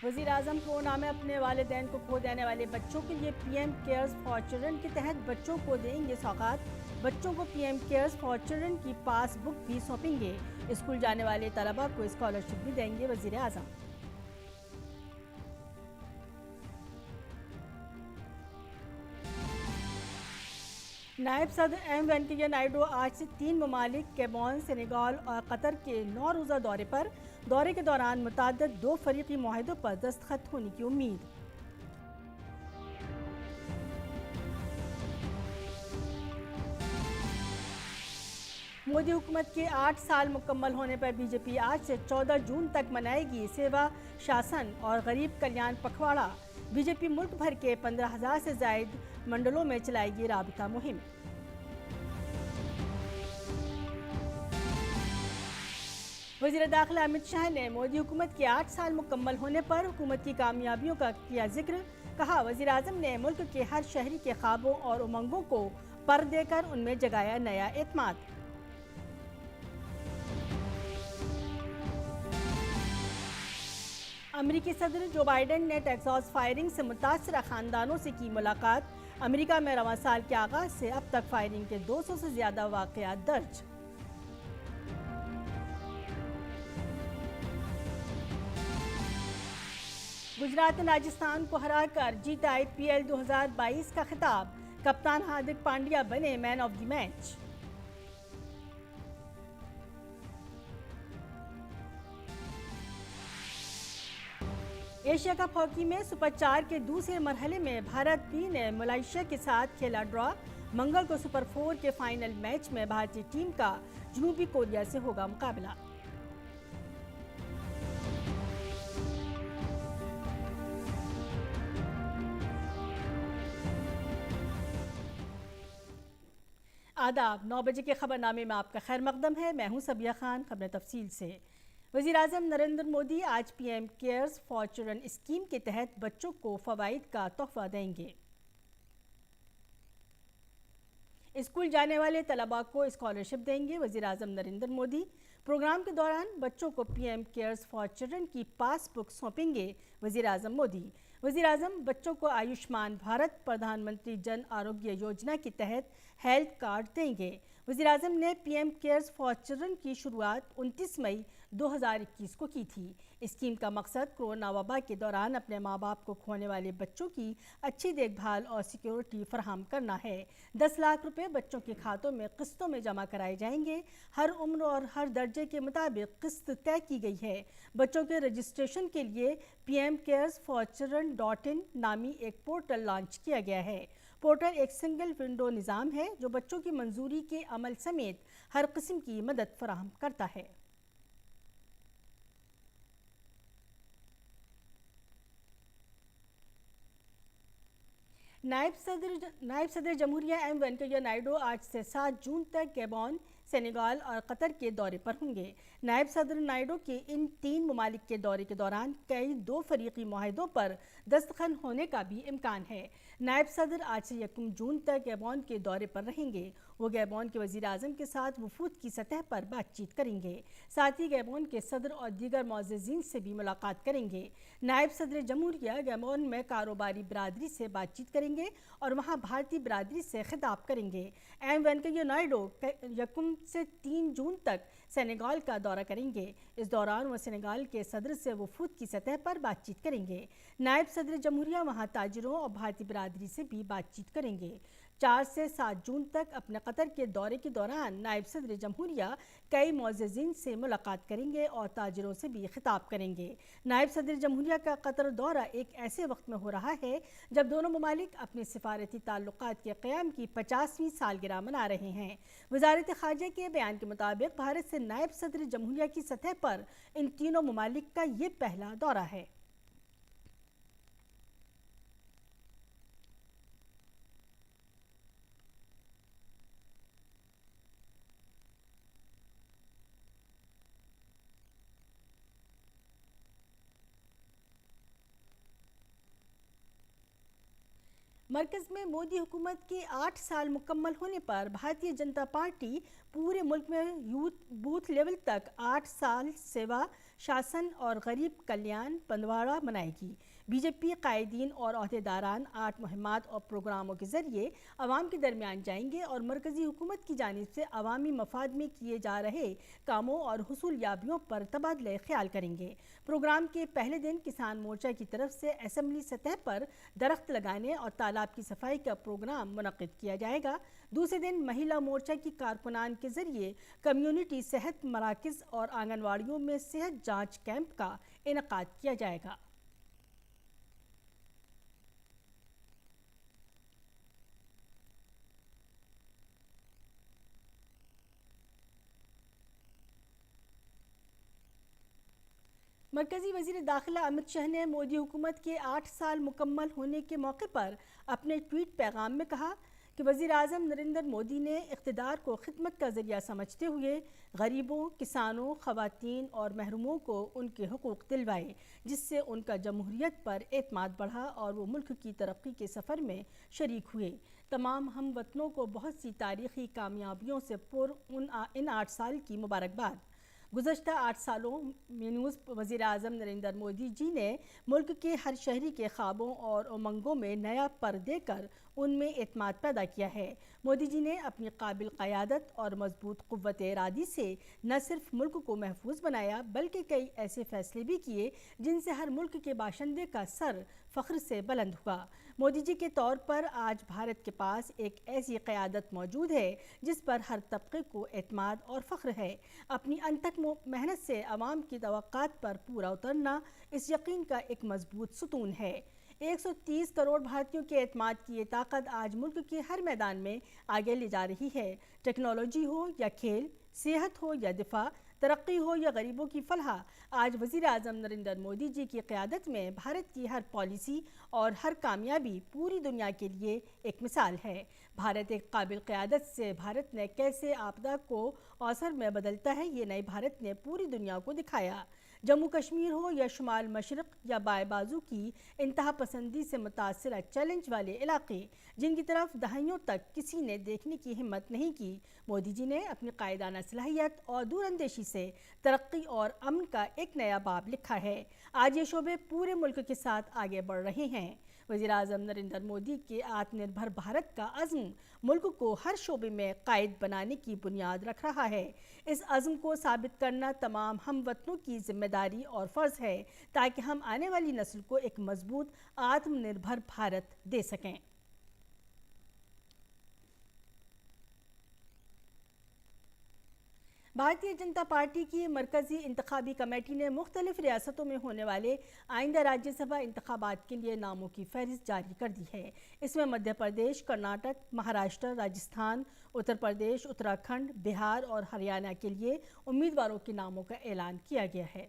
وزیر اعظم کورونا میں اپنے والدین کو کھو دینے والے بچوں کے لیے P M cares for children کے تحت بچوں کو دیں گے سوغات۔ بچوں کو P M cares for children کی پاس بک بھی سونپیں گے۔ اسکول جانے والے طلباء کو اسکالرشپ بھی دیں گے وزیر اعظم۔ نائب صدر ایم وینکیا نائیڈو آج سے 3 ممالک گیبون، سینیگال اور قطر کے 9 روزہ دورے پر۔ دورے کے دوران متعدد 2 فریقی معاہدوں پر دستخط ہونے کی امید۔ مودی حکومت کے 8 سال مکمل ہونے پر بی جے پی آج سے 14 جون تک منائے گی سیوا شاسن اور غریب کلیان پکھواڑا۔ بی جے پی ملک بھر کے 15,000 سے زائد منڈلوں میں چلائے گی رابطہ مہم۔ وزیر داخلہ امت شاہ نے مودی حکومت کے 8 سال مکمل ہونے پر حکومت کی کامیابیوں کا کیا ذکر۔ کہا، وزیر اعظم نے ملک کے ہر شہری کے خوابوں اور امنگوں کو پر دے کر ان میں جگایا نیا اعتماد۔ امریکی صدر جو بائیڈن نے ٹیکساس فائرنگ سے متاثرہ خاندانوں سے کی ملاقات۔ امریکہ میں رواں سال کے آغاز سے اب تک فائرنگ کے 200 سے زیادہ واقعات درج۔ گجرات نے راجستھان کو ہرا کر جیتا آئی پی ایل 2022 کا خطاب۔ کپتان ہاردک پانڈیا بنے man of the match. Asia cup hockey میں سپر 4 کے دوسرے مرحلے میں بھارت بی نے ملائیشیا کے ساتھ کھیلا ڈرا۔ منگل کو سپر 4 کے فائنل میچ میں بھارتی ٹیم کا جنوبی کوریا سے ہوگا مقابلہ۔ آداب، 9 بجے کے خبر نامے میں آپ کا خیر مقدم ہے۔ میں ہوں صبیہ خان۔ خبریں تفصیل سے۔ وزیر اعظم نریندر مودی آج P M cares for children scheme کے تحت بچوں کو فوائد کا تحفہ دیں گے۔ اسکول جانے والے طلباء کو اسکالرشپ دیں گے وزیر اعظم نریندر مودی۔ پروگرام کے دوران بچوں کو P M cares for children کی پاس بک سونپیں گے وزیر اعظم مودی۔ وزیر اعظم بچوں کو آیوشمان بھارت پردھان منتری جن آروگیہ یوجنا کے تحت ہیلتھ کارڈ دیں گے۔ وزیر اعظم نے P M cares for children کی شروعات 29 مئی 2021 کو کی تھی۔ اسکیم کا مقصد کورونا وبا کے دوران اپنے ماں باپ کو کھونے والے بچوں کی اچھی دیکھ بھال اور سیکیورٹی فراہم کرنا ہے۔ 10 لاکھ روپے بچوں کے کھاتوں میں قسطوں میں جمع کرائے جائیں گے۔ ہر عمر اور ہر درجے کے مطابق قسط طے کی گئی ہے۔ بچوں کے رجسٹریشن کے لیے P M cares for children .in نامی ایک پورٹل لانچ کیا گیا ہے۔ پورٹل ایک سنگل ونڈو نظام ہے جو بچوں کی منظوری کے عمل سمیت ہر قسم کی مدد فراہم کرتا ہے۔ نائب صدر جمہوریہ ایم وینکیا نائیڈو آج سے 7 جون تک گیبون، سینیگال اور قطر کے دورے پر ہوں گے۔ نائب صدر نائیڈو کے ان 3 ممالک کے دورے کے دوران کئی 2 فریقی معاہدوں پر دستخط ہونے کا بھی امکان ہے۔ نائب صدر آج سے 1 جون تک گیبون کے دورے پر رہیں گے۔ وہ گیبون کے وزیر اعظم کے ساتھ وفود کی سطح پر بات چیت کریں گے۔ ساتھ ہی گیبون کے صدر اور دیگر معززین سے بھی ملاقات کریں گے۔ نائب صدر جمہوریہ گیبون میں کاروباری برادری سے بات چیت کریں گے اور وہاں بھارتی برادری سے خطاب کریں گے۔ ایم وینکیا نائیڈو 1 سے 3 جون تک سینیگال کا دورہ کریں گے۔ اس دوران وہ سینیگال کے صدر سے وفود کی سطح پر بات چیت کریں گے۔ نائب صدر جمہوریہ وہاں تاجروں اور بھارتی برادری سے بھی بات چیت کریں گے۔ 4 سے 7 جون تک اپنے قطر کے دورے کے دوران نائب صدر جمہوریہ کئی معززین سے ملاقات کریں گے اور تاجروں سے بھی خطاب کریں گے۔ نائب صدر جمہوریہ کا قطر دورہ ایک ایسے وقت میں ہو رہا ہے جب دونوں ممالک اپنے سفارتی تعلقات کے قیام کی 50ویں سالگرہ منا رہے ہیں۔ وزارت خارجہ کے بیان کے مطابق بھارت سے نائب صدر جمہوریہ کی سطح پر ان تینوں ممالک کا یہ پہلا دورہ ہے۔ مرکز میں مودی حکومت کے 8 سال مکمل ہونے پر بھارتیہ جنتا پارٹی پورے ملک میں بوتھ لیول تک 8 سال سیوا شاسن اور غریب کلیان پندواڑا منائے گی۔ بی جے پی قائدین اور عہدیداران 8 مہمات اور پروگراموں کے ذریعے عوام کے درمیان جائیں گے اور مرکزی حکومت کی جانب سے عوامی مفاد میں کیے جا رہے کاموں اور حصول یابیوں پر تبادلہ خیال کریں گے۔ پروگرام کے پہلے دن کسان مورچہ کی طرف سے اسمبلی سطح پر درخت لگانے اور تالاب کی صفائی کا پروگرام منعقد کیا جائے گا۔ دوسرے دن مہیلا مورچہ کی کارکنان کے ذریعے کمیونٹی صحت مراکز اور آنگن واڑیوں میں صحت جانچ کیمپ کا انعقاد کیا جائے گا۔ مرکزی وزیر داخلہ امت شاہ نے مودی حکومت کے 8 سال مکمل ہونے کے موقع پر اپنے ٹویٹ پیغام میں کہا کہ وزیر اعظم نریندر مودی نے اقتدار کو خدمت کا ذریعہ سمجھتے ہوئے غریبوں، کسانوں، خواتین اور محروموں کو ان کے حقوق دلوائے، جس سے ان کا جمہوریت پر اعتماد بڑھا اور وہ ملک کی ترقی کے سفر میں شریک ہوئے۔ تمام ہم وطنوں کو بہت سی تاریخی کامیابیوں سے ان 8 سال کی مبارکباد۔ گزشتہ 8 سالوں میں وزیر اعظم نریندر مودی جی نے ملک کے ہر شہری کے خوابوں اور امنگوں میں نیا پر دے کر ان میں اعتماد پیدا کیا ہے۔ مودی جی نے اپنی قابل قیادت اور مضبوط قوت ارادی سے نہ صرف ملک کو محفوظ بنایا بلکہ کئی ایسے فیصلے بھی کیے جن سے ہر ملک کے باشندے کا سر فخر سے بلند ہوا۔ مودی جی کے طور پر آج بھارت کے پاس ایک ایسی قیادت موجود ہے جس پر ہر طبقے کو اعتماد اور فخر ہے۔ اپنی انتھک محنت سے عوام کی توقعات پر پورا اترنا اس یقین کا ایک مضبوط ستون ہے۔ 130 کروڑ بھارتیوں کے اعتماد کی یہ طاقت آج ملک کے ہر میدان میں آگے لے جا رہی ہے۔ ٹیکنالوجی ہو یا کھیل، صحت ہو یا دفاع، ترقی ہو یا غریبوں کی فلاح، آج وزیر اعظم نریندر مودی جی کی قیادت میں بھارت کی ہر پالیسی اور ہر کامیابی پوری دنیا کے لیے ایک مثال ہے۔ بھارت ایک قابل قیادت سے بھارت نے کیسے آپدا کو اوسر میں بدلتا ہے، یہ نئے بھارت نے پوری دنیا کو دکھایا۔ جموں کشمیر ہو یا شمال مشرق یا بائیں بازو کی انتہا پسندی سے متاثرہ چیلنج والے علاقے، جن کی طرف دہائیوں تک کسی نے دیکھنے کی ہمت نہیں کی، مودی جی نے اپنی قائدانہ صلاحیت اور دور اندیشی سے ترقی اور امن کا ایک نیا باب لکھا ہے۔ آج یہ شعبے پورے ملک کے ساتھ آگے بڑھ رہے ہیں۔ وزیر اعظم نریندر مودی کے آتم نربھر بھارت کا عزم ملک کو ہر شعبے میں قائد بنانے کی بنیاد رکھ رہا ہے۔ اس عزم کو ثابت کرنا تمام ہم وطنوں کی ذمہ داری اور فرض ہے تاکہ ہم آنے والی نسل کو ایک مضبوط آتم نربھر بھارت دے سکیں۔ بھارتیہ جنتا پارٹی کی مرکزی انتخابی کمیٹی نے مختلف ریاستوں میں ہونے والے آئندہ راجیہ سبھا انتخابات کے لیے ناموں کی فہرست جاری کر دی ہے۔ اس میں مدھیہ پردیش، کرناٹک، مہاراشٹر، راجستھان، اتر پردیش، اتراکھنڈ، بہار اور ہریانہ کے لیے امیدواروں کے ناموں کا اعلان کیا گیا ہے۔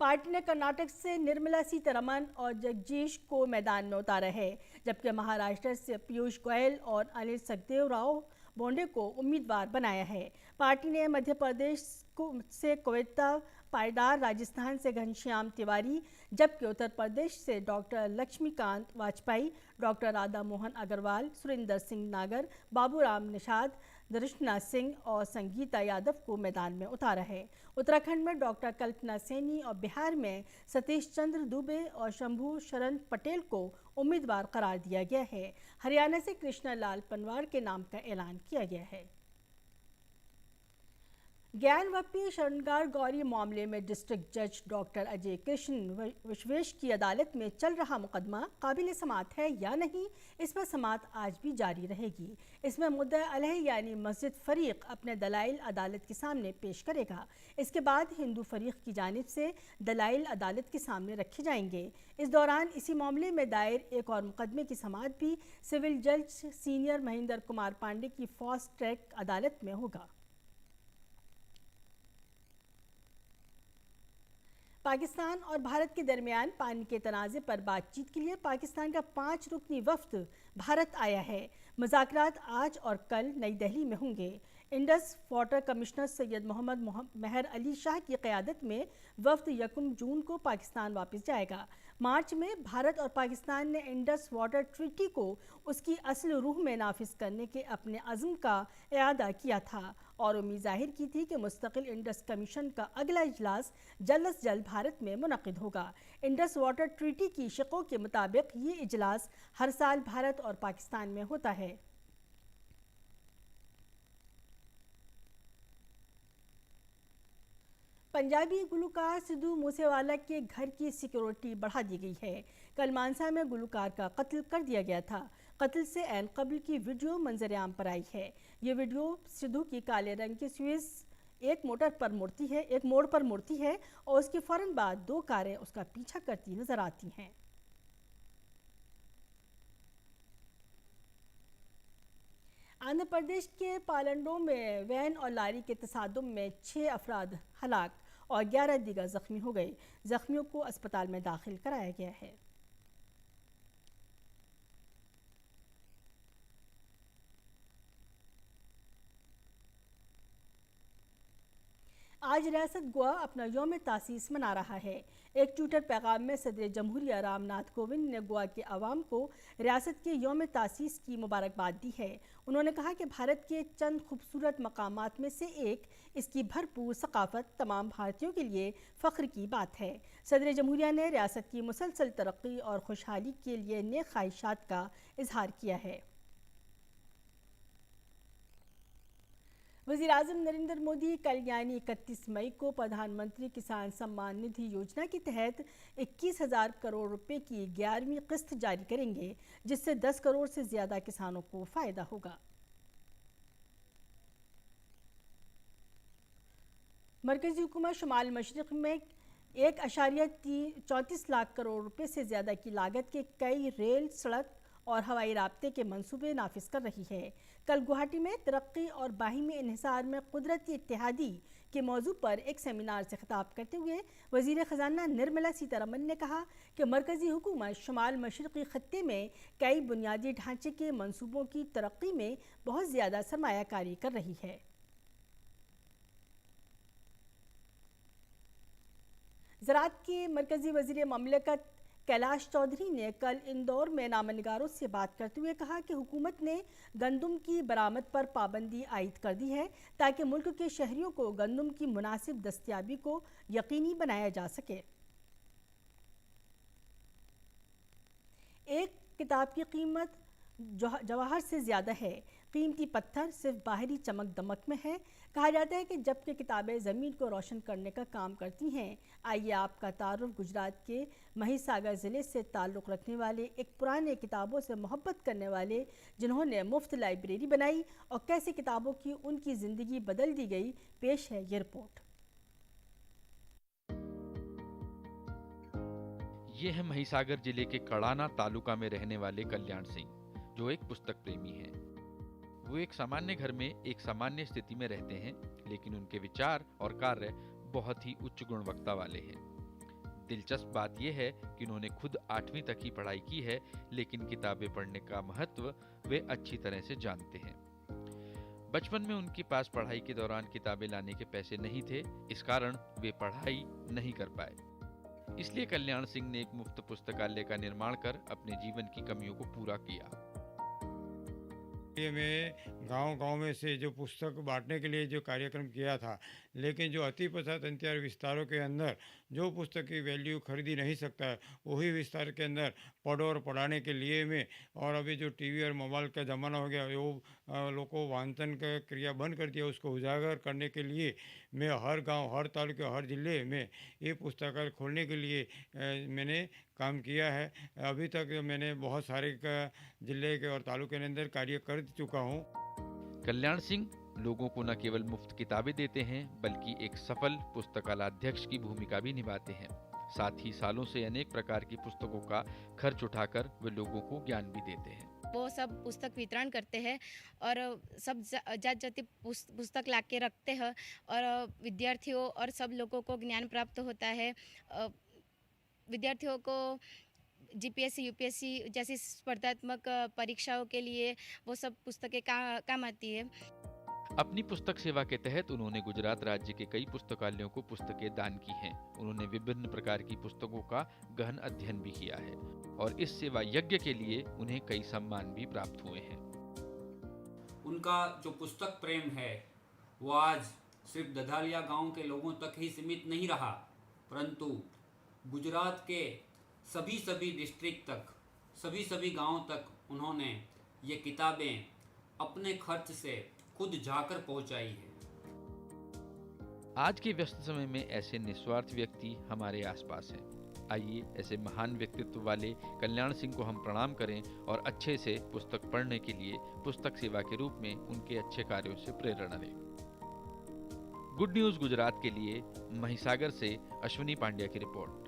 پارٹی نے کرناٹک سے نرملا سیتارمن اور جگجیش کو میدان میں اتارا ہے، جبکہ مہاراشٹر سے پیوش گوئل اور انل سکھدیو راؤ بونڈے کو امیدوار بنایا ہے۔ پارٹی نے مدھیہ پردیش سے کویتا پائیدار، راجستھان سے گھنشیام تیواری، جبکہ اتر پردیش سے ڈاکٹر لکشمی کانت واجپئی، ڈاکٹر رادھا موہن اگروال، سریندر سنگھ ناگر، بابو رام نشاد، درشنا سنگھ اور سنگیتا یادو کو میدان میں اتارا ہے۔ اتراکھنڈ میں ڈاکٹر کلپنا سینی اور بہار میں ستیش چندر دوبے اور شمبھو شرن پٹیل کو امیدوار قرار دیا گیا ہے۔ ہریانہ سے کرشنا لال پنوار کے نام کا اعلان کیا گیا ہے۔ گیان واپی شرنگار گوری معاملے میں ڈسٹرکٹ جج ڈاکٹر اجے کرشن وشویش کی عدالت میں چل رہا مقدمہ قابل سماعت ہے یا نہیں، اس پر سماعت آج بھی جاری رہے گی۔ اس میں مدعی علیہ یعنی مسجد فریق اپنے دلائل عدالت کے سامنے پیش کرے گا۔ اس کے بعد ہندو فریق کی جانب سے دلائل عدالت کے سامنے رکھے جائیں گے۔ اس دوران اسی معاملے میں دائر ایک اور مقدمے کی سماعت بھی سول جج سینئر مہندر کمار پانڈے کی فاسٹ ٹریک عدالت میں ہوگا۔ पाकिस्तान और भारत के दरमियान पानी के तनाज़े पर बातचीत के लिए पाकिस्तान का 5 रुकनी वफ्द भारत आया है। मुज़ाकरात आज और कल नई दिल्ली में होंगे। Indus water commissioner Syed Mohammad Mehar Ali Shah की क़यादत में वफ्द 1 जून को पाकिस्तान वापस जाएगा। मार्च में भारत और पाकिस्तान ने इंडस वाटर ट्रीटी को उसकी असल रूह में नाफिज करने के अपने अज़्म का इआदा किया था और उम्मीद जाहिर की थी कि मुस्तकिल इंडस कमीशन का अगला इजलास जल्द से जल्द भारत में मुनक़िद होगा। इंडस वाटर ट्रीटी की शर्तों के मुताबिक ये इजलास हर साल भारत और पाकिस्तान में होता है। पंजाबी गुलकार सिद्धू मूसेवाला के घर की सिक्योरिटी बढ़ा दी गई है। कल मानसा में गुलकार का कत्ल कर दिया गया था। कत्ल से ऐन कब्ल की वीडियो मंजर-ए-आम पर आई है। ये वीडियो सिद्धू की काले रंग की स्विस एक मोड़ पर मुड़ती है और उसके फौरन बाद 2 कारें उसका पीछा करती नजर आती हैं। आंध्र प्रदेश के पालंडो में वैन और लारी के तसादुम में 6 अफराद हलाक और 11 दीगर जख्मी हो गए। जख्मियों को अस्पताल में दाखिल कराया गया है। आज रियासत गोवा अपना यौम तासीस मना रहा है। एक ट्विटर पैगाम में सदर जमहूरिया रामनाथ कोविंद ने गोवा के अवाम को रियासत के यौम तासीस की मुबारकबाद दी है। उन्होंने कहा कि भारत के चंद खूबसूरत मकामात में से एक इसकी भरपूर सकाफत तमाम भारतीयों के लिए फ़ख्र की बात है। सदर जमहूरिया ने रियासत की मुसलसल तरक्की और खुशहाली के लिए नेक ख्वाहिशात का इजहार किया है। वज़ीर-ए-आज़म नरेंद्र मोदी कल यानी 31 मई को प्रधानमंत्री किसान सम्मान निधि योजना के तहत 21,000 करोड़ रुपए की 11वीं किस्त जारी करेंगे, जिससे 10 करोड़ से ज़्यादा किसानों को फ़ायदा होगा। मरकज़ी हुकूमत शुमाल मशरिक़ में 1.34 लाख करोड़ रुपए से ज़्यादा की लागत के कई रेल, सड़क और हवाई राब्ते के मंसूबे नाफिज कर रही है। कल गुवाहाटी में तरक्की और बाहिमी इन्हिसार में कुदरती इत्तेहादी के मौजू पर एक सेमिनार से खिताब करते हुए वज़ीर ख़जाना निर्मला सीतारमन ने कहा कि मरकज़ी हुकूमत शुमाल मशरिक़ी खत्ते में कई बुनियादी ढांचे के मंसूबों की तरक्की में बहुत ज़्यादा सरमायाकारी कर रही है। ज़राअत के मरकज़ी वज़ीर ममलकत कैलाश चौधरी ने कल इंदौर में नामनिगारों से बात करते हुए कहा कि हुकूमत ने गंदम की बरामद पर पाबंदी आयद कर दी है ताकि मुल्क के शहरियों को गंदम की मुनासिब दस्तयाबी को यकीनी बनाया जा सके। एक किताब की कीमत जवाहर से ज़्यादा है। कीमती पत्थर सिर्फ बाहरी चमक दमक में है। कहा जाता है कि जबकि किताबें ज़मीन को रोशन करने का काम करती हैं। आइए आपका तारुफ गुजरात के महिसागर ज़िले से ताल्लुक़ रखने वाले एक पुराने किताबों से मोहब्बत करने वाले जिन्होंने मुफ्त लाइब्रेरी बनाई और कैसे किताबों की उनकी ज़िंदगी बदल दी गई, पेश है ये रिपोर्ट। ये है महिसागर जिले के कड़ाना तालुका में रहने वाले कल्याण सिंह, जो एक पुस्तक प्रेमी हैं। वो एक सामान्य घर में एक सामान्य स्थिति में रहते हैं, लेकिन उनके विचार और कार्य बहुत ही उच्च गुणवत्ता वाले हैं। दिलचस्प बात यह है कि उन्होंने खुद 8वीं तक ही पढ़ाई की है, लेकिन किताबें पढ़ने का महत्व वे अच्छी तरह से जानते हैं। बचपन में उनके पास पढ़ाई के दौरान किताबें लाने के पैसे नहीं थे, इस कारण वे पढ़ाई नहीं कर पाए। इसलिए कल्याण सिंह ने एक मुफ्त पुस्तकालय का निर्माण कर अपने जीवन की कमियों को पूरा किया। ये मैं गांव-गांव में से जो पुस्तक बांटने के लिए जो कार्यक्रम किया था, लेकिन जो अति पश्चात अंत्यार विस्तारों के अंदर जो पुस्तक की वैल्यू खरीदी नहीं सकता है, वही विस्तार के अंदर पढ़ो और पढ़ाने के लिए में, और अभी जो टीवी और मोबाइल का ज़माना हो गया, वो लोगों को वांचन का क्रिया बंद कर दिया, उसको उजागर करने के लिए मैं हर गांव, हर तालुके, हर ज़िले में ये पुस्तकालय खोलने के लिए मैंने काम किया है। अभी तक मैंने बहुत सारे ज़िले के और तालुके के अंदर कार्य कर चुका हूँ। कल्याण सिंह लोगों को न केवल मुफ्त किताबें देते हैं, बल्कि एक सफल पुस्तकालयाध्यक्ष की भूमिका भी निभाते हैं। साथ ही सालों से अनेक प्रकार की पुस्तकों का खर्च उठाकर वे लोगों को ज्ञान भी देते हैं। वो सब पुस्तक वितरण करते हैं और सब जात जाति पुस्तक ला के रखते हैं और विद्यार्थियों और सब लोगों को ज्ञान प्राप्त होता है। विद्यार्थियों को जीपीएससी यूपीएससी जैसी स्पर्धात्मक परीक्षाओं के लिए वो सब पुस्तकें काम आती है। अपनी पुस्तक सेवा के तहत उन्होंने गुजरात राज्य के कई पुस्तकालयों को पुस्तकें दान की हैं। उन्होंने विभिन्न प्रकार की पुस्तकों का गहन अध्ययन भी किया है और इस सेवा यज्ञ के लिए उन्हें कई सम्मान भी प्राप्त हुए हैं। उनका जो पुस्तक प्रेम है वो आज सिर्फ दधालिया गांव के लोगों तक ही सीमित नहीं रहा, परंतु गुजरात के सभी डिस्ट्रिक्ट तक, सभी गांव तक उन्होंने ये किताबें अपने खर्च से खुद जाकर पहुंचाई है। आज के व्यस्त समय में ऐसे निस्वार्थ व्यक्ति हमारे आसपास हैं। आइए ऐसे महान व्यक्तित्व वाले कल्याण सिंह को हम प्रणाम करें और अच्छे से पुस्तक पढ़ने के लिए पुस्तक सेवा के रूप में उनके अच्छे कार्यों से प्रेरणा लें। गुड न्यूज गुजरात के लिए महिसागर से अश्विनी पांड्या की रिपोर्ट।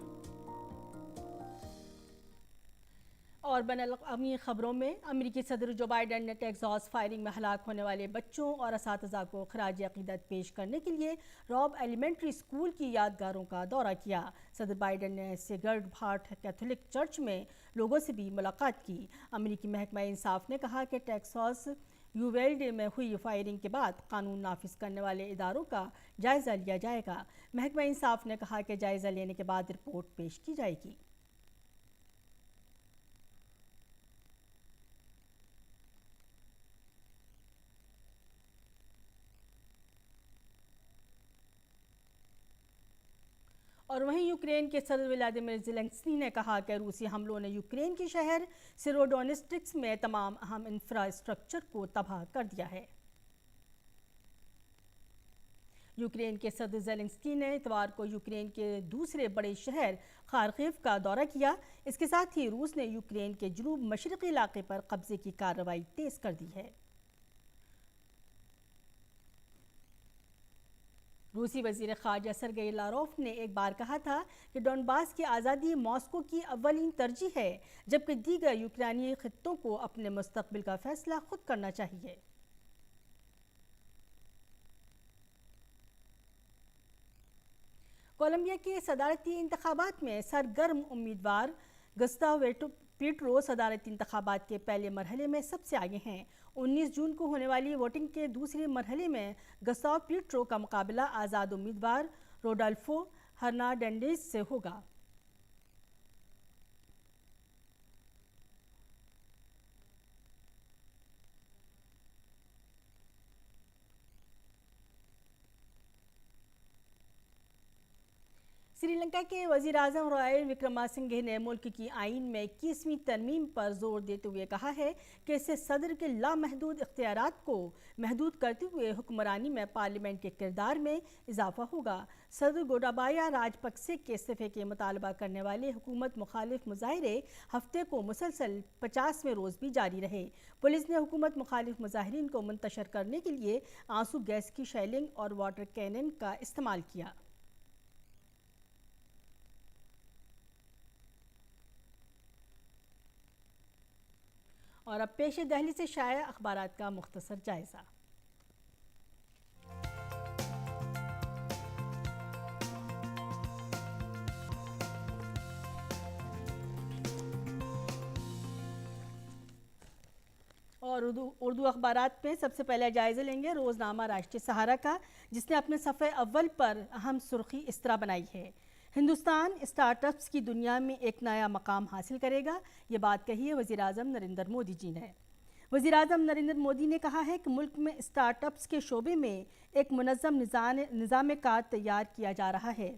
और बैनुल-अक़वामी खबरों में अमेरिकी सदर जो बाइडन ने टेक्सास फायरिंग में हलाक होने वाले बच्चों और असातिज़ा को खराज अक़ीदत पेश करने के लिए रॉब एलिमेंट्री स्कूल की यादगारों का दौरा किया। सदर बाइडन ने सेक्रेड हार्ट कैथोलिक चर्च में लोगों से भी मुलाकात की। अमेरिकी महकमा इंसाफ ने कहा कि टेक्सास यूवेल्डे में हुई फायरिंग के बाद कानून नाफिज करने वाले इदारों का जायज़ा लिया जाएगा। महकमा इंसाफ ने कहा कि जायज़ा लेने के बाद रिपोर्ट पेश की जाएगी। और वहीं यूक्रेन के सदर व्लादिमीर ज़ेलेंस्की ने कहा कि रूसी हमलों ने यूक्रेन के शहर सिरोडोनेस्टिक्स में तमाम अहम इंफ्रास्ट्रक्चर को तबाह कर दिया है। यूक्रेन के सदर ज़ेलेंस्की ने इतवार को यूक्रेन के दूसरे बड़े शहर खार्किव का दौरा किया। इसके साथ ही रूस ने यूक्रेन के जनूब मशरक़ी इलाके पर कब्जे की कार्रवाई तेज़ कर दी है। रूसी वज़ीर ख़ारजा सरगेई लारोफ ने एक बार कहा था कि डोनबास की आज़ादी मॉस्को की अव्वलीन तरजीह है, जबकि दीगर यूक्रेनी खित्तों को अपने मुस्तक़बिल का फ़ैसला खुद करना चाहिए। कोलंबिया के सदारती इंतखाबात में सरगर्म उम्मीदवार गुस्तावो पेट्रो सदारती इंतखाबात के पहले मरहले में सबसे आगे हैं। 19 जून को होने वाली वोटिंग के दूसरे मरहले में गुस्तावो पेट्रो का मुकाबला आज़ाद उम्मीदवार रोडल्फो हर्नांडेज से होगा। श्रीलंका के वज़ीर-ए-आज़म रानिल विक्रमासिंघे ने मुल्क की आईन में 21वीं तरमीम पर जोर देते हुए कहा है कि इससे सदर के लामहदूद इख्तियारात को महदूद करते हुए हुक्मरानी में पार्लियामेंट के किरदार में इजाफा होगा। सदर गोटाबाया राजपक्से के इस्तीफे के मुतालबा करने वाले हुकूमत मुखालिफ मुजाहिरे हफ्ते को मुसलसल 50वें रोज़ भी जारी रहे। पुलिस ने हुकूमत मुखालिफ मुजाहिरीन को मुंतशर करने के लिए आंसू गैस की शेलिंग और वाटर कैनन का इस्तेमाल किया। और अब पेश दहली से शाया अखबारात का मुख्तसर जायज़ा। और उर्दू अखबारात में सबसे पहले जायज़ा लेंगे रोज़नामा राष्ट्रीय सहारा का, जिसने अपने सफ़े अव्वल पर अहम सुर्खी इस तरह बनाई है: हिंदुस्तान स्टार्टअप्स की दुनिया में एक नया मकाम हासिल करेगा। ये बात कही है वज़ीर-ए-आज़म नरेंद्र मोदी जी ने। वज़ीर-ए-आज़म नरेंद्र मोदी ने कहा है कि मुल्क में स्टार्टअप्स के शोबे में एक मुनज़्ज़म निज़ाम कार तैयार किया जा रहा है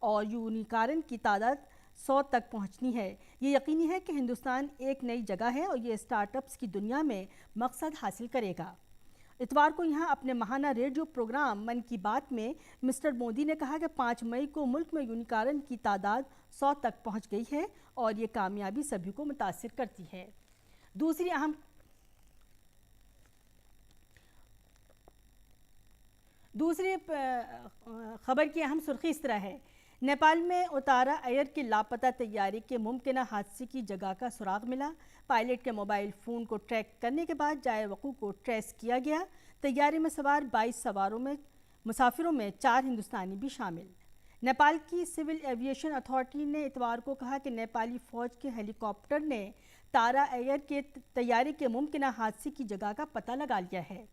और यूनिकॉर्न की तादाद 100 तक पहुंचनी है। ये यकीनी है कि हिंदुस्तान एक नई जगह है और ये स्टार्टअप्स की दुनिया में मकसद हासिल करेगा। इतवार को यहाँ अपने माहाना रेडियो प्रोग्राम मन की बात में मिस्टर मोदी ने कहा कि 5 मई को मुल्क में यूनिकॉर्न की तादाद 100 तक पहुँच गई है और ये कामयाबी सभी को मुतासिर करती है। दूसरी खबर की अहम सुर्खी इस तरह है: नेपाल में उतारा एयर के लापता तैयारी के मुमकिन हादसे की जगह का सुराग मिला। पायलट के मोबाइल फ़ोन को ट्रैक करने के बाद जाए वक़ूअ को ट्रेस किया गया। तैयारी में सवार 22 मुसाफिरों में 4 हिंदुस्तानी भी शामिल। नेपाल की सिविल एविएशन अथॉरिटी ने इतवार को कहा कि नेपाली फ़ौज के हेलीकॉप्टर ने तारा एयर के तैयारी के मुमकिन हादसे की जगह का पता लगा लिया है,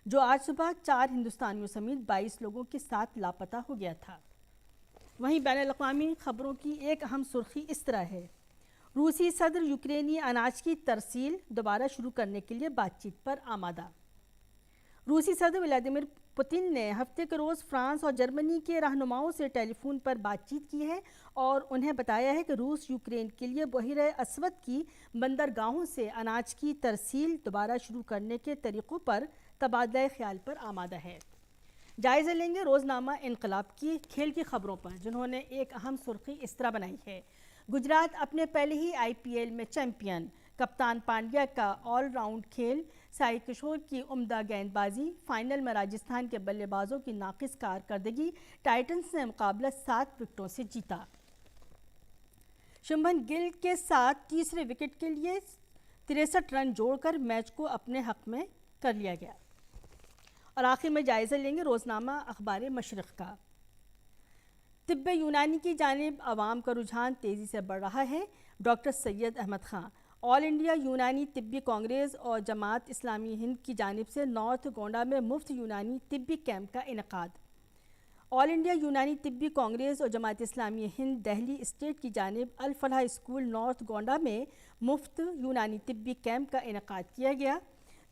जो आज सुबह 4 हिंदुस्तानियों समेत 22 लोगों के साथ लापता हो गया था। वहीं बैनुल-अक़वामी खबरों की एक अहम सुर्खी इस तरह है। रूसी सदर यूक्रेनी अनाज की तरसील दोबारा शुरू करने के लिए बातचीत पर आमादा। रूसी सदर व्लादिमीर पुतिन ने हफ्ते के रोज़ फ्रांस और जर्मनी के रहनुमाओं से टेलीफोन पर बातचीत की है और उन्हें बताया है कि रूस यूक्रेन के लिए बहिरे अस्वद की बंदरगाहों से अनाज की तरसील दोबारा शुरू करने के तरीक़ों पर तबादला ख्याल पर आमादा है। जायज़ा लेंगे रोज़नामा इनकलाब की खेल की खबरों पर, जिन्होंने एक अहम सुर्खी इस तरह बनाई है। गुजरात अपने पहले ही IPL में चैंपियन। कप्तान पांड्या का ऑलराउंड खेल, साई किशोर की उम्दा गेंदबाजी। फाइनल में राजस्थान के बल्लेबाजों की नाकिस कारकर्दगी। टाइटंस ने मुकाबला 7 विकेटों से जीता। शुभमन गिल के साथ तीसरे विकेट के लिए 63 रन जोड़कर मैच को अपने हक में कर लिया गया। और आखिर में जायज़ा लेंगे रोज़नामा अखबार मशरिक़ का। तिब्ब यूनानी की जानिब आवाम का रुझान तेज़ी से बढ़ रहा है। Doctor Syed Ahmad Khan all India Unani Tibbi Congress और जमात इस्लामी हिंद की जानिब से नॉर्थ गोंडा में मुफ्त यूनानी तिब्बी कैंप का इनेकाद। ऑल इंडिया यूनानी तिब्बी कांग्रेस और जमात इस्लामी हिंद दिल्ली स्टेट की जानिब अल फलाह स्कूल नॉर्थ गोंडा में मुफ्त यूनानी तिब्बी कैंप का इनेकाद किया गया,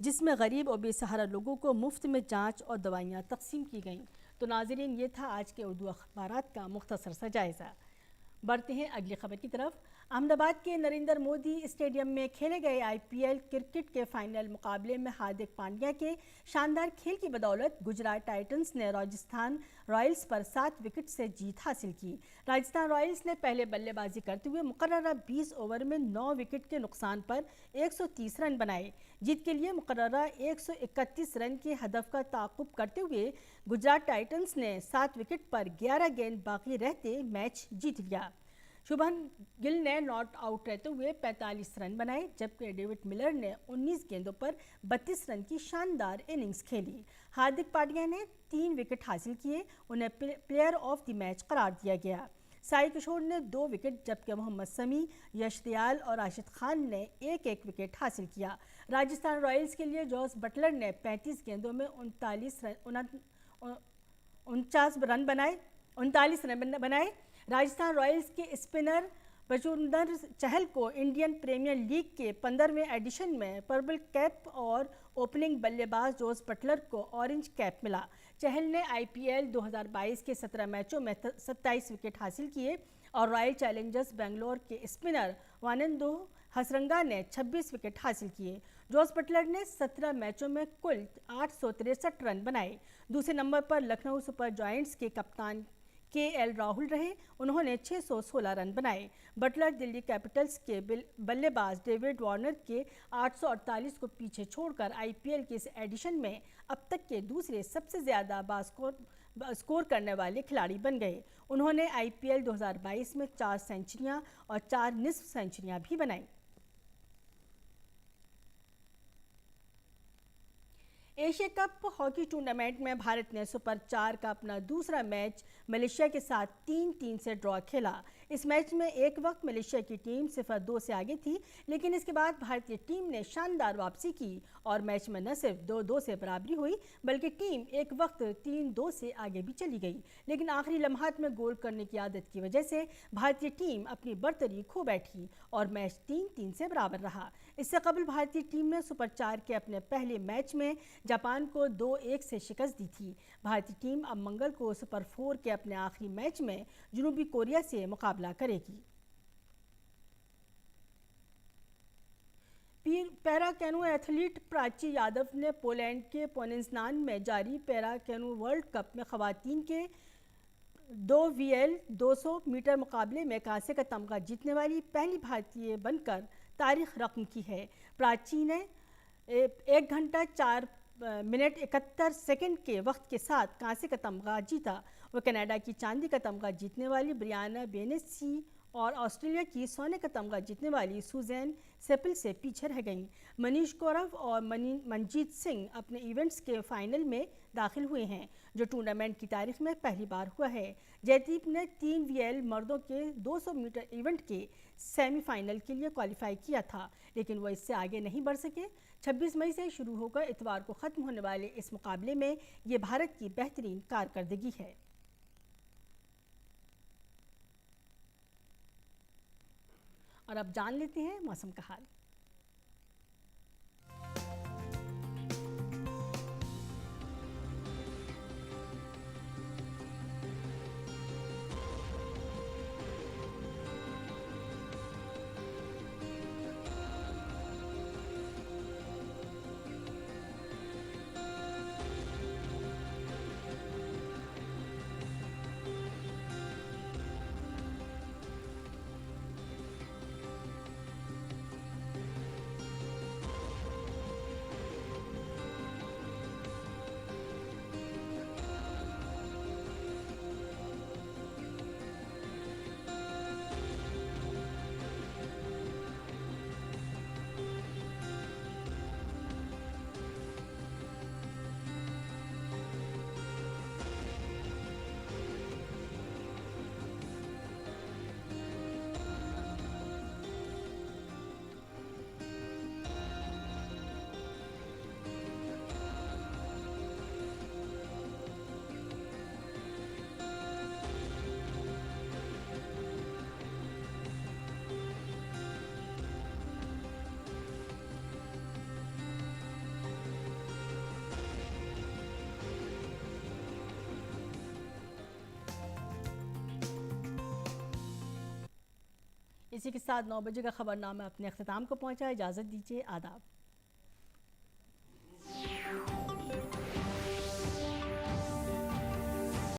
जिसमें गरीब और बेसहारा लोगों को मुफ्त में जांच और दवाइयाँ तकसीम की गईं। तो नाज़रीन, ये था आज के उर्दू अखबारात का मुख्तसर सा जायज़ा। बढ़ते हैं अगली खबर की तरफ। अहमदाबाद के नरेंद्र मोदी स्टेडियम में खेले गए IPL क्रिकेट के फाइनल मुकाबले में हार्दिक पांड्या के शानदार खेल की बदौलत गुजरात टाइटंस ने राजस्थान रॉयल्स पर 7 विकेट से जीत हासिल की। राजस्थान रॉयल्स ने पहले बल्लेबाजी करते हुए मुकर्ररा 20 ओवर में 9 विकेट के नुकसान पर 130 रन बनाए। जीत के लिए मुकर्ररा 131 रन के हदफ का ताक़ुब करते हुए गुजरात टाइटंस ने 7 विकेट पर 11 गेंद बाकी रहते मैच जीत लिया। शुभमन गिल ने नॉट आउट रहते हुए 45 रन बनाए, जबकि डेविड मिलर ने 19 गेंदों पर 32 रन की शानदार इनिंग्स खेली। हार्दिक पांड्या ने 3 विकेट हासिल किए, उन्हें प्लेयर ऑफ द मैच करार दिया गया। साई किशोर ने 2 विकेट, जबकि मोहम्मद शमी, यश दयाल और राशिद खान ने 1-1 विकेट हासिल किया। राजस्थान रॉयल्स के लिए जॉस बटलर ने 35 गेंदों में 39 रन बनाए। राजस्थान रॉयल्स के स्पिनर बचुंदर चहल को इंडियन प्रीमियर लीग के 15वें एडिशन में पर्पल कैप और ओपनिंग बल्लेबाज जोस बटलर को ऑरेंज कैप मिला। चहल ने IPL 2022 के 17 मैचों में 27 विकेट हासिल किए और रॉयल चैलेंजर्स बेंगलोर के स्पिनर वानंदो हसरंगा ने 26 विकेट हासिल किए। जोस बटलर ने 17 मैचों में कुल 863 रन बनाए। दूसरे नंबर पर लखनऊ सुपर जायंट्स के कप्तान KL राहुल रहे, उन्होंने 616 रन बनाए। बटलर दिल्ली कैपिटल्स के बल्लेबाज डेविड वार्नर के 848 को पीछे छोड़कर IPL के इस एडिशन में अब तक के दूसरे सबसे ज़्यादा स्कोर करने वाले खिलाड़ी बन गए। उन्होंने IPL 2022 में 4 सेंचुरियां और 4 निस्फ सेंचुरियां भी बनाई। एशिया कप हॉकी टूर्नामेंट में भारत ने सुपर 4 का अपना दूसरा मैच मलेशिया के साथ 3-3 से ड्रॉ खेला। इस मैच में एक वक्त मलेशिया की टीम 0-2 से आगे थी, लेकिन इसके बाद भारतीय टीम ने शानदार वापसी की और मैच में न सिर्फ 2-2 से बराबरी हुई, बल्कि टीम एक वक्त 3-2 से आगे भी चली गई। लेकिन आखिरी लम्हात में गोल करने की आदत की वजह से भारतीय टीम अपनी बर्तरी खो बैठी और मैच 3-3 से बराबर रहा। इससे कबल भारतीय टीम ने सुपर 4 के अपने पहले मैच में जापान को 2-1 से शिकस्त दी थी। भारतीय टीम अब मंगल को सुपर 4 के अपने आखिरी मैच में जनूबी कोरिया से मुकाबला करेगी। Para canoe athlete Prachi Yadav ने पोलैंड के पोनेज़नान में जारी पैरा कैनो वर्ल्ड कप में खवातीन के 2VL 200 मीटर मुकाबले में कांसे का तमगा जीतने वाली पहली भारतीय बनकर तारीख रकम की है। प्राची ने 1 घंटा 4 मिनट 71 सेकंड के वक्त के साथ कांसे का तमगा जीता وہ کینیڈا کی چاندی کا تمغہ جیتنے والی بریانا بینسی اور آسٹریلیا کی سونے کا تمغہ جیتنے والی سوزین سیپل سے پیچھے رہ گئیں۔ منیش گورو اور منجیت سنگھ اپنے ایونٹس کے فائنل میں داخل ہوئے ہیں، جو ٹورنامنٹ کی تاریخ میں پہلی بار ہوا ہے۔ جے دیپ نے 3 VL مردوں کے 200 میٹر ایونٹ کے سیمی فائنل کے لیے کوالیفائی کیا تھا، لیکن وہ اس سے آگے نہیں بڑھ سکے۔ 26 مئی سے شروع ہو کر اتوار کو ختم ہونے والے اس مقابلے میں یہ بھارت کی بہترین کارکردگی ہے۔ اور اب جان لیتے ہیں موسم کا حال۔ اسی کے ساتھ 9 بجے کا خبرنامہ اپنے اختتام کو پہنچا۔ اجازت دیجیے، آداب۔